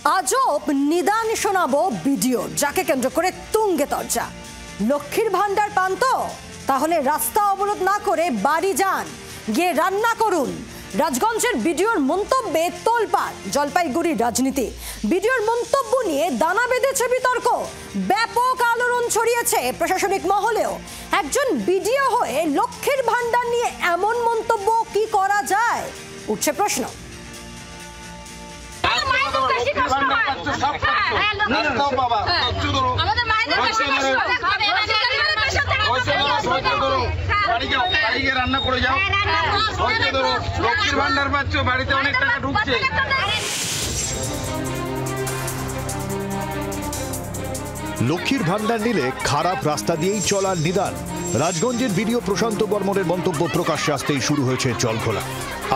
আজব নিদান শোনাবো ভিডিও যাকে কেন্দ্র করে তুঙ্গে তর্জা। লক্ষ্মীর ভান্ডার পান তো তাহলে রাস্তা অবরোধ না করে বাড়ি যান, গিয়ে রান্না করুন। রাজগঞ্জের ভিডিওর মন্তব্যে তোলপাড় জলপাইগুড়ির রাজনীতি। ভিডিওর মন্তব্য নিয়ে দানা বেঁধেছে বিতর্ক, ব্যাপক আলোড়ন ছড়িয়েছে প্রশাসনিক মহলেও। একজন ভিডিও হয়ে লক্ষ্মীর ভান্ডার নিয়ে এমন মন্তব্য কি করা যায়, উঠছে প্রশ্ন। রান্না করে যাও, লক্ষ্মীর ভান্ডার পাচ্ছ, বাড়িতে অনেক টাকা ঢুকছে। লক্ষ্মীর ভান্ডার নিলে খারাপ রাস্তা দিয়েই চলার নিদান। রাজগঞ্জের ভিডিও প্রশান্ত বর্মনের মন্তব্য প্রকাশ্যে আসতেই শুরু হয়েছে জলঘোলা।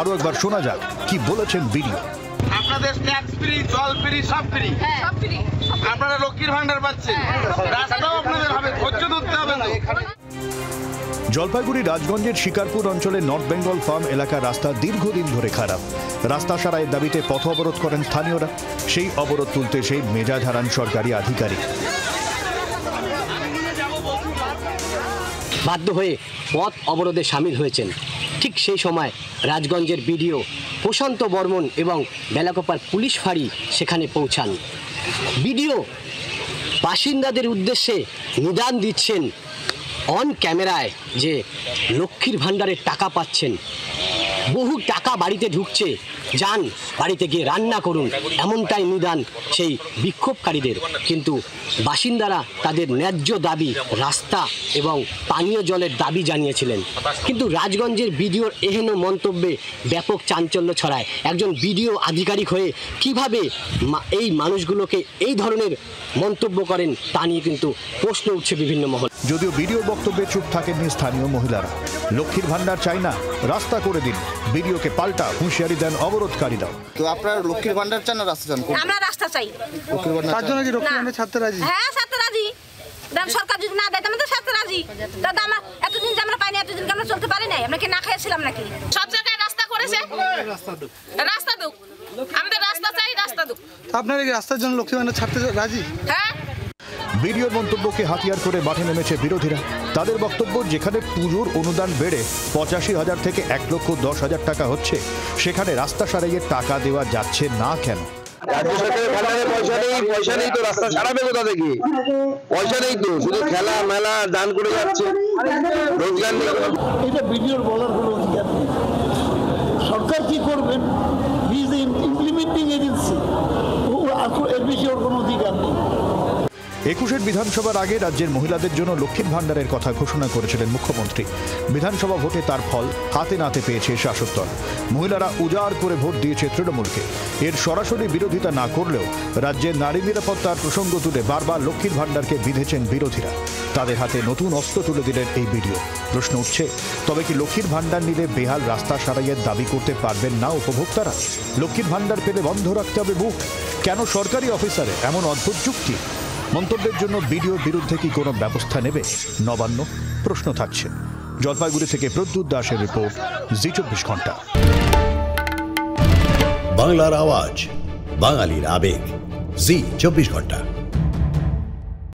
আরো একবার শোনা যাক কি বলেছেন ভিডিও। আপনাদের ট্যাক্স ফ্রি, জল ফ্রি, সব ফ্রি। আপনারা লক্ষ্মীর ভান্ডার পাচ্ছেন, রাস্তাও আপনাদের হবে, ধৈর্য ধরতে হবে না। জলপাইগুড়ি রাজগঞ্জের শিকারপুর অঞ্চলের নর্থ বেঙ্গল ফার্ম এলাকার রাস্তা দীর্ঘদিন ধরে খারাপ। রাস্তা সারাইয়ের দাবিতে পথ অবরোধ করেন স্থানীয়রা। সেই অবরোধ তুলতে সেই মেজাজ হারান সরকারি আধিকারিক। বাধ্য হয়ে পথ অবরোধে সামিল হয়েছেন। ঠিক সেই সময় রাজগঞ্জের বিডিও প্রশান্ত বর্মন এবং বেলাকোপার পুলিশ ফাঁড়ি সেখানে পৌঁছান। বিডিও বাসিন্দাদের উদ্দেশ্যে নিদান দিচ্ছেন অন ক্যামেরায় যে লক্ষ্মীর ভান্ডারের টাকা পাচ্ছেন, বহু টাকা বাড়িতে ঢুকছে, যান বাড়িতে গিয়ে রান্না করুন, এমনটাই নিদান সেই বিক্ষোভকারীদের। কিন্তু বাসিন্দারা তাদের ন্যায্য দাবি, রাস্তা এবং পানীয় জলের দাবি জানিয়েছিলেন। কিন্তু রাজগঞ্জের বিডিওর এহেন মন্তব্যে ব্যাপক চাঞ্চল্য ছড়ায়। একজন বিডিও আধিকারিক হয়ে কিভাবে এই মানুষগুলোকে এই ধরনের মন্তব্য করেন তা নিয়ে কিন্তু প্রশ্ন উঠছে বিভিন্ন মহল। যদিও ভিডিওর বক্তব্যে চুপ থাকেননি স্থানীয় মহিলারা। লক্ষ্মীর ভান্ডার চাই না, রাস্তা করে দিন। ভিডিওকে পাল্টা হুঁশিয়ারি দেন অবরোধকারীরা। তো আপনারা লক্ষ্মীর ভান্ডার চান না রাস্তা চান? আমরা রাস্তা চাই। তার জন্য কি লক্ষ্মীর ভান্ডার ছাড়তে রাজি? হ্যাঁ, ছাড়তে রাজি। সরকার যদি না দেয় তাহলে তো ছাড়তে রাজি। দাদা আমরা এতদিন যে আমরা পাইনি, এতদিন আমরা চলতে পারি নাই, আমরা কি না খেয়েছিলাম নাকি? সব জায়গায় রাস্তা করেছে, রাস্তা দুক, আমাদের রাস্তা চাই, রাস্তা দুক। আপনারা কি রাস্তার জন্য লক্ষ্মীর ভান্ডার ছাড়তে রাজি? হ্যাঁ। ভিডিওর মন্তব্যকে হাতিয়ার করে মাঠে নেমেছে বিরোধীরা। তাদের বক্তব্য, যেখানে পুজোর অনুদান বেড়ে 85,000 থেকে 1,10,000 টাকা হচ্ছে, সেখানে রাস্তা সারাইয়ের টাকা দেওয়া যাচ্ছে না কেন? রাজ্য সরকারের ভান্ডারে পয়সা নেই তো রাস্তা সারাবে কোথা থেকে? পয়সা নেই তো, শুধু খেলা মেলা দান করে যাচ্ছে, রোজগার নেই। এটা ভিডিওর বলার কোনো অধিকার নেই। সরকার কি করবেন, ইমপ্লিমেন্টিং এজেন্সি, এর বেশি ওর কোনো অধিকার নেই। 21 বিধানসভার আগে রাজ্যের মহিলাদের জন্য লক্ষ্মীর ভান্ডারের কথা ঘোষণা করেছিলেন মুখ্যমন্ত্রী। বিধানসভা ভোটে তার ফল হাতে নাতে পেয়েছে শাসক দল। মহিলারা উজাড় করে ভোট দিয়েছে তৃণমূলকে। এর সরাসরি বিরোধিতা না করলেও রাজ্যের নারী নিরাপত্তার প্রসঙ্গ তুলে বারবার লক্ষ্মীর ভান্ডারকে বিঁধেছেন বিরোধীরা। তাদের হাতে নতুন অস্ত্র তুলে দিলেন এই ভিডিও। প্রশ্ন উঠছে, তবে কি লক্ষ্মীর ভান্ডার নিলে বেহাল রাস্তা সারাইয়ের দাবি করতে পারবেন না উপভোক্তারা? লক্ষ্মীর ভান্ডার পেলে বন্ধ রাখতে হবে বুক? কেন সরকারি অফিসারে এমন অদ্ভুত যুক্তি? মন্তব্যের জন্য ভিডিওর বিরুদ্ধে কি কোনো ব্যবস্থা নেবে নবান্ন? প্রশ্ন থাকছে। জলপাইগুড়ি থেকে প্রদ্যুৎ দাসের রিপোর্ট, জি24 ঘন্টা। বাংলার আওয়াজ, বাঙালির আবেগ, জি24 ঘন্টা।